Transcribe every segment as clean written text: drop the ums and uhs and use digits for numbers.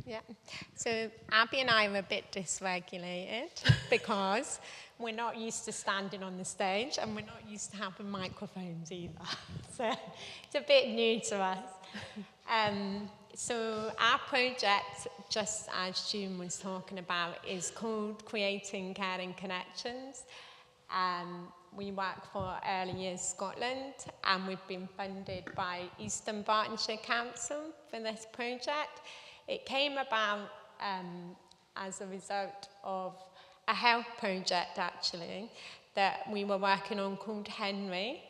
Yeah. So Abby and I are a bit dysregulated because we're not used to standing on the stage and we're not used to having microphones either. So it's a bit new to us. So our project, just as June was talking about, is called Creating Caring Connections. We work for Early Years Scotland, and we've been funded by Eastern Bartonshire Council for this project. It came about as a result of a health project, actually, that we were working on called Henry.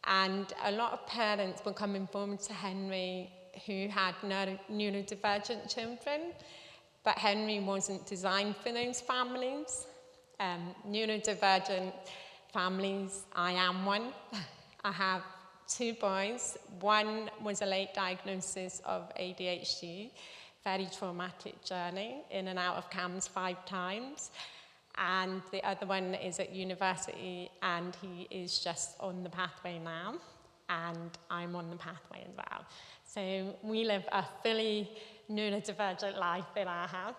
And a lot of parents were coming forward to Henry who had neurodivergent children, but Henry wasn't designed for those families. Neurodivergent families, I am one. I have 2 boys. One was a late diagnosis of ADHD, very traumatic journey, in and out of CAMS 5 times. And the other one is at university, and he is just on the pathway now, and I'm on the pathway as well. So we live a fully neurodivergent life in our house.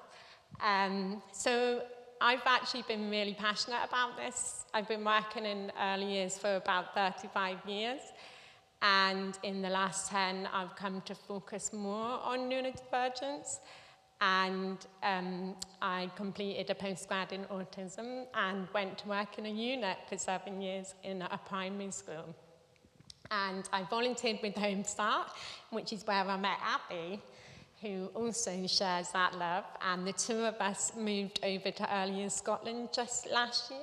So I've actually been really passionate about this. I've been working in early years for about 35 years. And in the last 10, I've come to focus more on neurodivergence. And I completed a postgrad in autism and went to work in a unit for 7 years in a primary school. And I volunteered with Home Start, which is where I met Abby, who also shares that love. And the 2 of us moved over to Early Years Scotland just last year.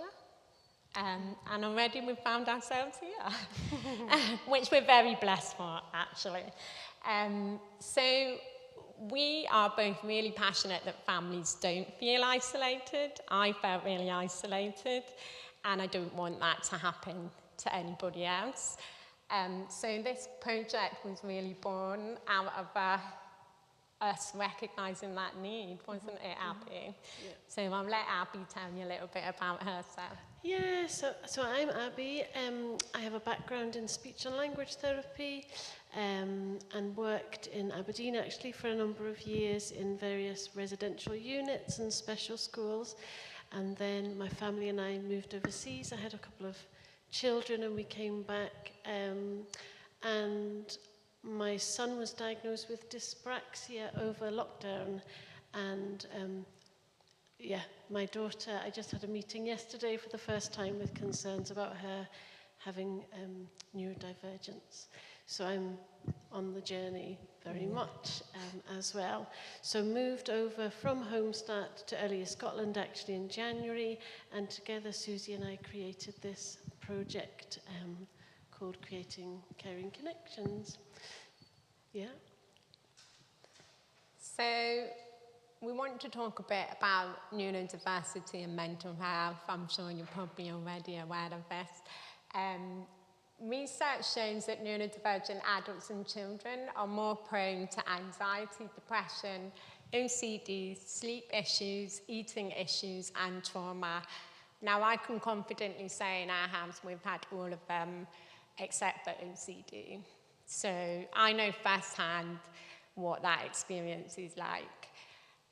And already we've found ourselves here, which we're very blessed for, actually. So we are both really passionate that families don't feel isolated. I felt really isolated, and I don't want that to happen to anybody else. So this project was really born out of us recognising that need, wasn't it, Abby? Yeah. So I'll let Abby tell you a little bit about herself. Yeah, so I'm Abby. I have a background in speech and language therapy, and worked in Aberdeen actually for a number of years in various residential units and special schools. And then my family and I moved overseas. I had a couple of children and we came back, and my son was diagnosed with dyspraxia over lockdown, and yeah, my daughter, I just had a meeting yesterday for the first time with concerns about her having neurodivergence. So I'm on the journey very much as well. So moved over from Home Start to Early Years Scotland actually in January, and together Susie and I created this project called Creating Caring Connections. Yeah. So we want to talk a bit about neurodiversity and mental health. I'm sure you're probably already aware of this. Research shows that neurodivergent adults and children are more prone to anxiety, depression, OCD, sleep issues, eating issues, and trauma. Now, I can confidently say in our house we've had all of them except for OCD. So I know firsthand what that experience is like.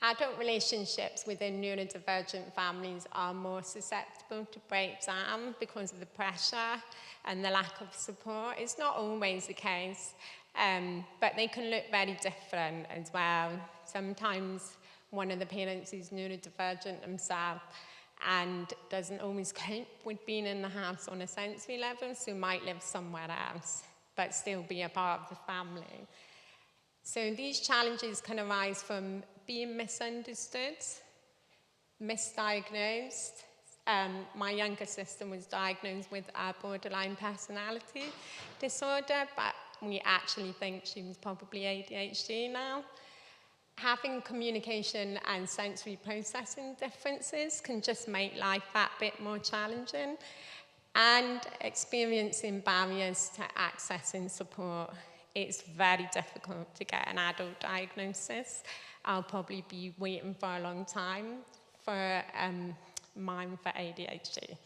Adult relationships within neurodivergent families are more susceptible to breakdown because of the pressure and the lack of support. It's not always the case, but they can look very different as well. Sometimes one of the parents is neurodivergent themselves and doesn't always cope with being in the house on a sensory level, so might live somewhere else, but still be a part of the family. So these challenges can arise from being misunderstood, misdiagnosed. My younger sister was diagnosed with a borderline personality disorder, but we actually think she was probably ADHD now. Having communication and sensory processing differences can just make life that bit more challenging, and experiencing barriers to accessing support. It's very difficult to get an adult diagnosis. I'll probably be waiting for a long time for mine for ADHD.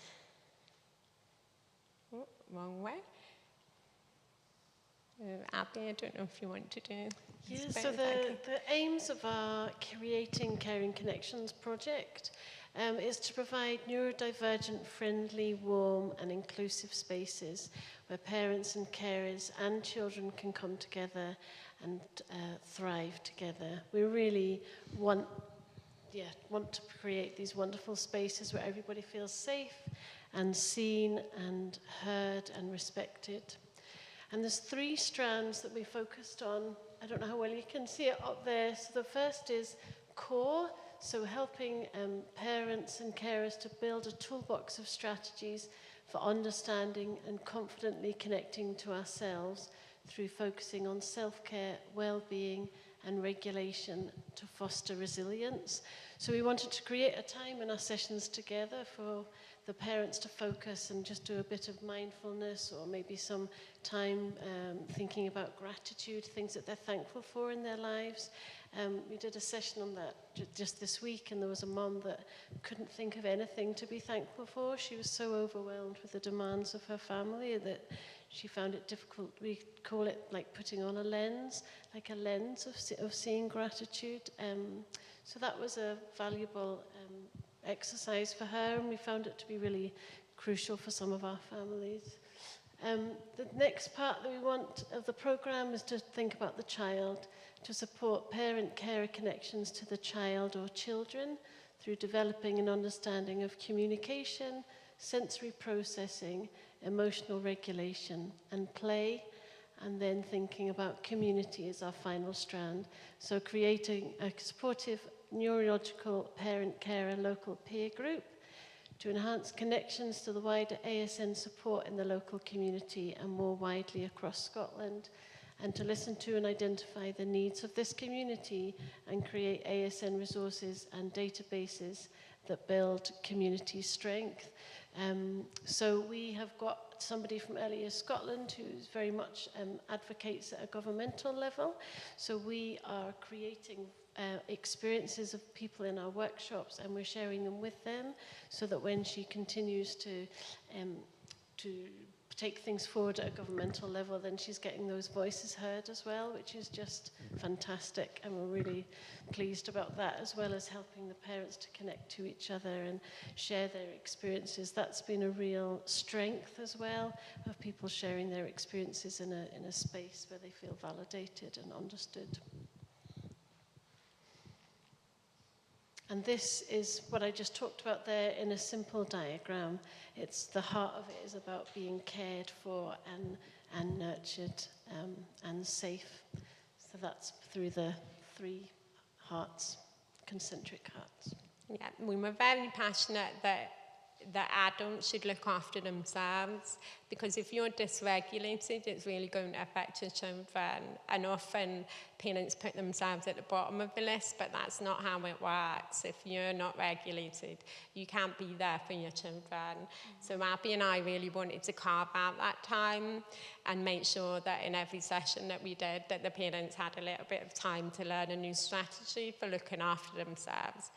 Oh, wrong way. Abby, I don't know if you want to do. Yeah, so the aims of our Creating Caring Connections project is to provide neurodivergent, friendly, warm and inclusive spaces where parents and carers and children can come together and thrive together. We really want to create these wonderful spaces where everybody feels safe and seen and heard and respected. And there's 3 strands that we focused on. I don't know how well you can see it up there. So the first is core, so helping parents and carers to build a toolbox of strategies for understanding and confidently connecting to ourselves through focusing on self-care, well-being and regulation to foster resilience. So we wanted to create a time in our sessions together for the parents to focus and just do a bit of mindfulness, or maybe some time thinking about gratitude, things that they're thankful for in their lives. We did a session on that just this week, and there was a mum that couldn't think of anything to be thankful for. She was so overwhelmed with the demands of her family that she found it difficult. We call it like putting on a lens, like a lens of seeing gratitude. So that was a valuable exercise for her, and we found it to be really crucial for some of our families. The next part that we want of the programme is to think about the child, to support parent-carer connections to the child or children through developing an understanding of communication, sensory processing, emotional regulation and play, and then thinking about community as our final strand. So creating a supportive neurological parent-carer local peer group to enhance connections to the wider ASN support in the local community and more widely across Scotland, and to listen to and identify the needs of this community and create ASN resources and databases that build community strength. So we have got somebody from Early Years Scotland who's very much advocates at a governmental level. So we are creating experiences of people in our workshops, and we're sharing them with them so that when she continues to take things forward at a governmental level, then she's getting those voices heard as well, which is just fantastic, and we're really pleased about that, as well as helping the parents to connect to each other and share their experiences. That's been a real strength as well, of people sharing their experiences in a space where they feel validated and understood. And this is what I just talked about there in a simple diagram. It's the heart of it is about being cared for and nurtured and safe. So that's through the 3 hearts, concentric hearts. Yeah, we were very passionate that adults should look after themselves, because if you're dysregulated, it's really going to affect your children. And often parents put themselves at the bottom of the list, but that's not how it works. If you're not regulated, you can't be there for your children. So Abby and I really wanted to carve out that time and make sure that in every session that we did, that the parents had a little bit of time to learn a new strategy for looking after themselves.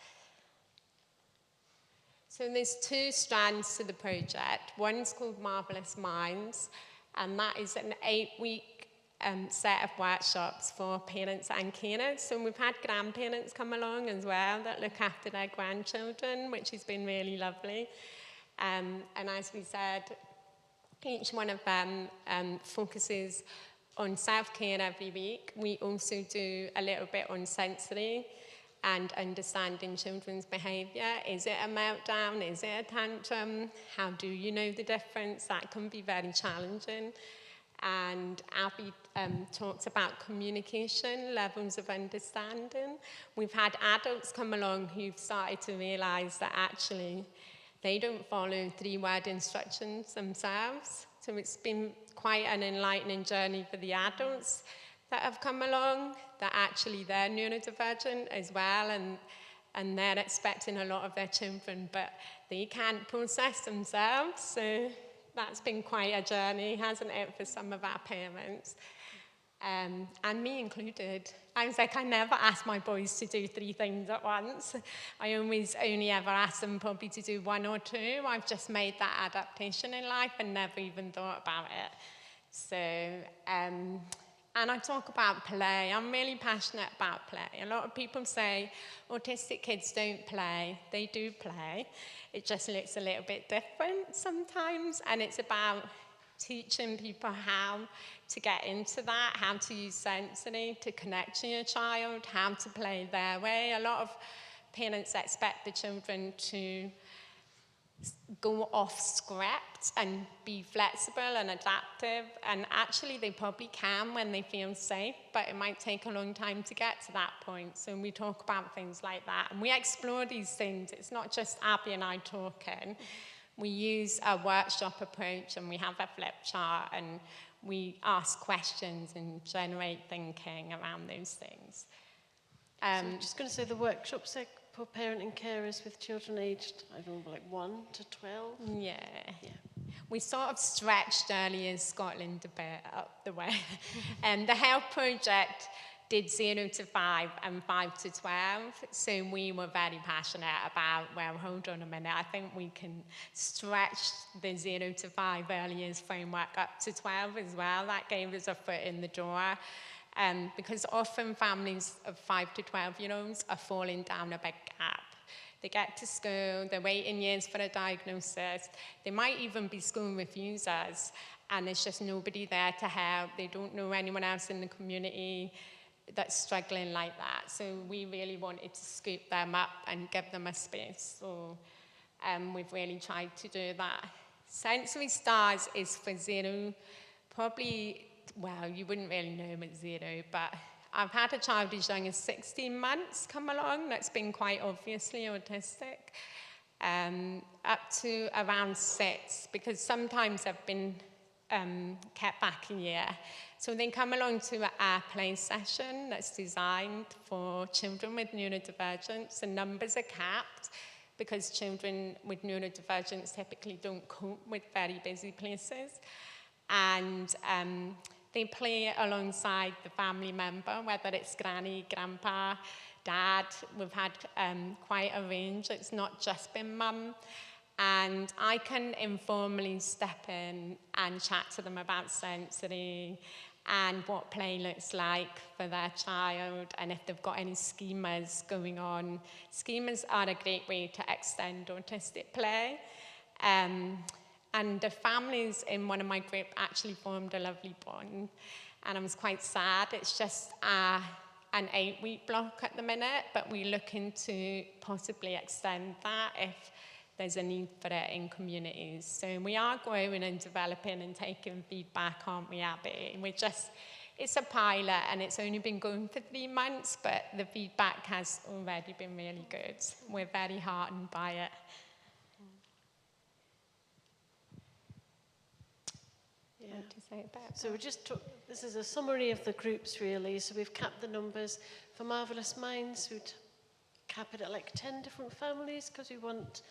So there's 2 strands to the project. One's called Marvellous Minds, and that is an 8-week set of workshops for parents and carers. So we've had grandparents come along as well that look after their grandchildren, which has been really lovely. And as we said, each one of them focuses on self-care every week. We also do a little bit on sensory and understanding children's behaviour. Is it a meltdown? Is it a tantrum? How do you know the difference? That can be very challenging. And Abby talks about communication, levels of understanding. We've had adults come along who've started to realise that actually they don't follow 3-word instructions themselves. So it's been quite an enlightening journey for the adults that have come along, that actually they're neurodivergent as well, and they're expecting a lot of their children, but they can't process themselves. So that's been quite a journey, hasn't it, for some of our parents, and me included. I was like, I never ask my boys to do 3 things at once. I always only ever ask them probably to do 1 or 2. I've just made that adaptation in life and never even thought about it. So, and I talk about play. I'm really passionate about play. A lot of people say autistic kids don't play. They do play. It just looks a little bit different sometimes, and it's about teaching people how to get into that, how to use sensory to connect to your child, how to play their way. A lot of parents expect the children to go off script and be flexible and adaptive, and actually they probably can when they feel safe, but it might take a long time to get to that point. So we talk about things like that, and we explore these things. It's not just Abby and I talking. We use a workshop approach, and we have a flip chart, and we ask questions and generate thinking around those things. So I'm just going to say the workshops are for parenting carers with children aged, I don't know, like 1 to 12. Yeah. We sort of stretched early in Scotland a bit up the way. And the Health Project did 0 to 5 and 5 to 12. So we were very passionate about, well, hold on a minute, I think we can stretch the 0 to 5 early years framework up to 12 as well. That gave us a foot in the door. Because often families of 5 to 12-year-olds are falling down a big gap. They get to school, they're waiting years for a diagnosis, they might even be school refusers, and there's just nobody there to help. They don't know anyone else in the community that's struggling like that. So we really wanted to scoop them up and give them a space. So we've really tried to do that. Sensory Stars is for 0, probably. Well, you wouldn't really know him at 0, but I've had a child as young as 16 months come along that's been quite obviously autistic, up to around 6, because sometimes I've been kept back a year. So they come along to a play session that's designed for children with neurodivergence. The numbers are capped because children with neurodivergence typically don't cope with very busy places. And they play alongside the family member, whether it's granny, grandpa, dad. We've had quite a range. It's not just been mum. And I can informally step in and chat to them about sensory and what play looks like for their child, and if they've got any schemas going on. Schemas are a great way to extend autistic play. And the families in one of my group actually formed a lovely bond. And I was quite sad. It's just an 8-week block at the minute, but we're looking to possibly extend that if there's a need for it in communities. So we are growing and developing and taking feedback, aren't we, Abby? It's a pilot, and it's only been going for 3 months, but the feedback has already been really good. We're very heartened by it. Yeah. To say about so this is a summary of the groups, really. So we've capped the numbers. For Marvellous Minds, we'd cap it at like 10 different families, because we want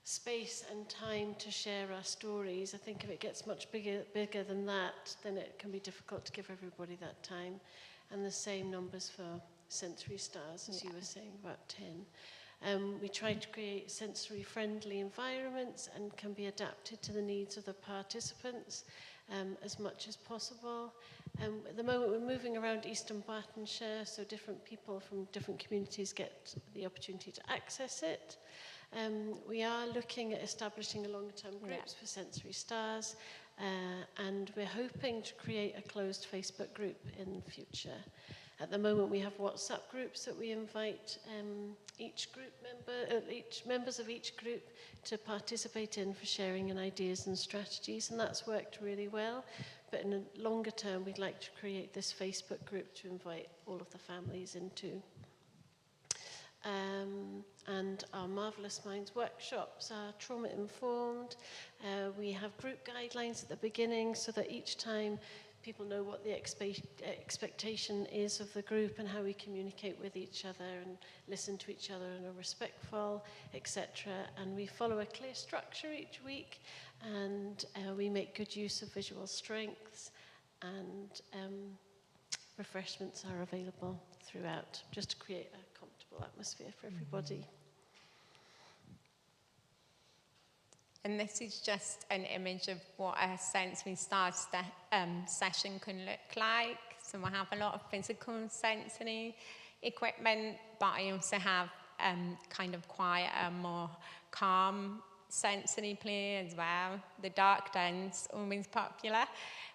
space and time to share our stories. I think if it gets much bigger than that, then it can be difficult to give everybody that time. And the same numbers for Sensory Stars, as you were saying, about 10. We try to create sensory-friendly environments and can be adapted to the needs of the participants as much as possible. At the moment, we're moving around Eastern Bartonshire, so different people from different communities get the opportunity to access it. We are looking at establishing a longer-term groups for Sensory Stars, and we're hoping to create a closed Facebook group in the future. At the moment, we have WhatsApp groups that we invite members of each group to participate in for sharing and ideas and strategies, and that's worked really well. But in a longer term, we'd like to create this Facebook group to invite all of the families into. And our Marvellous Minds workshops are trauma-informed. We have group guidelines at the beginning so that each time people know what the expectation is of the group and how we communicate with each other and listen to each other and are respectful, etc. And we follow a clear structure each week, and we make good use of visual strengths, and refreshments are available throughout, just to create a comfortable atmosphere for everybody. And this is just an image of what a sensory start session can look like. So I have a lot of physical sensory equipment, but I also have kind of quieter, more calm sensory play as well. The dark dance, always popular.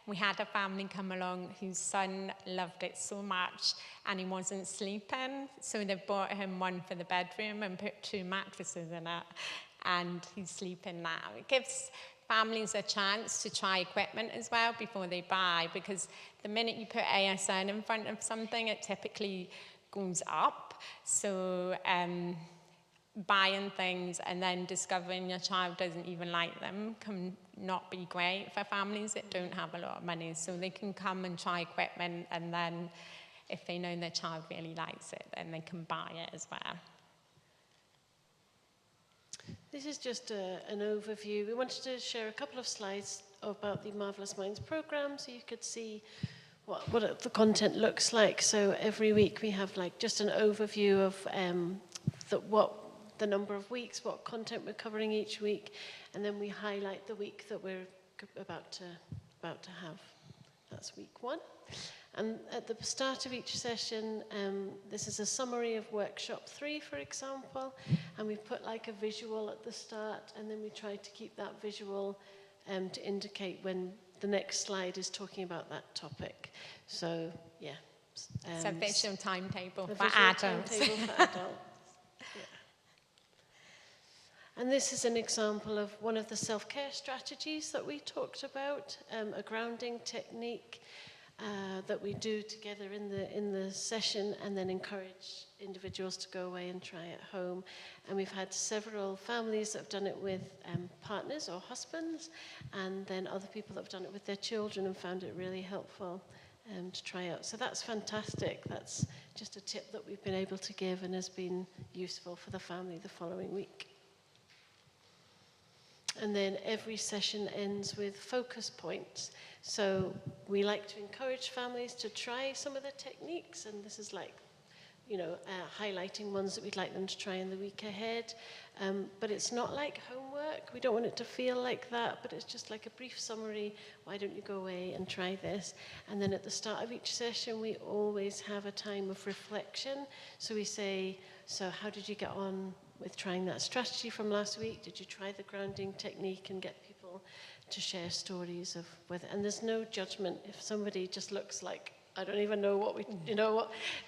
We had a family come along whose son loved it so much and he wasn't sleeping, so they bought him one for the bedroom and put 2 mattresses in it, and he's sleeping now. It gives families a chance to try equipment as well before they buy, because the minute you put ASN in front of something, it typically goes up. So buying things and then discovering your child doesn't even like them can not be great for families that don't have a lot of money. So they can come and try equipment, and then if they know their child really likes it, then they can buy it as well. This is just an overview. We wanted to share a couple of slides about the Marvelous Minds program so you could see what the content looks like. So every week we have like just an overview of the number of weeks, what content we're covering each week, and then we highlight the week that we're about to have. That's week 1. And at the start of each session, this is a summary of workshop 3, for example, and we put like a visual at the start, and then we try to keep that visual to indicate when the next slide is talking about that topic. So, yeah. It's a visual timetable for adults. Yeah. And this is an example of one of the self-care strategies that we talked about, a grounding technique that we do together in the session, and then encourage individuals to go away and try at home. And we've had several families that have done it with partners or husbands, and then other people that have done it with their children and found it really helpful to try out. So that's fantastic. That's just a tip that we've been able to give and has been useful for the family the following week. And then every session ends with focus points. So we like to encourage families to try some of the techniques, and this is like, highlighting ones that we'd like them to try in the week ahead. But it's not like homework. We don't want it to feel like that, but it's just like a brief summary. Why don't you go away and try this? And then at the start of each session, we always have a time of reflection. So we say, so how did you get on with trying that strategy from last week? Did you try the grounding technique, and get people to share stories of whether, and there's no judgment. If somebody just looks like, I don't even know what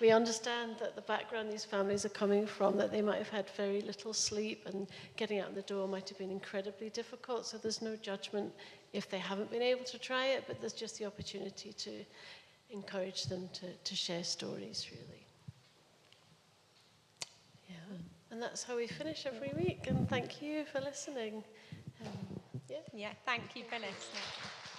we understand that the background these families are coming from, that they might have had very little sleep and getting out the door might have been incredibly difficult. So there's no judgment if they haven't been able to try it, but there's just the opportunity to encourage them to share stories, really. And that's how we finish every week. And thank you for listening. Yeah, thank you for listening.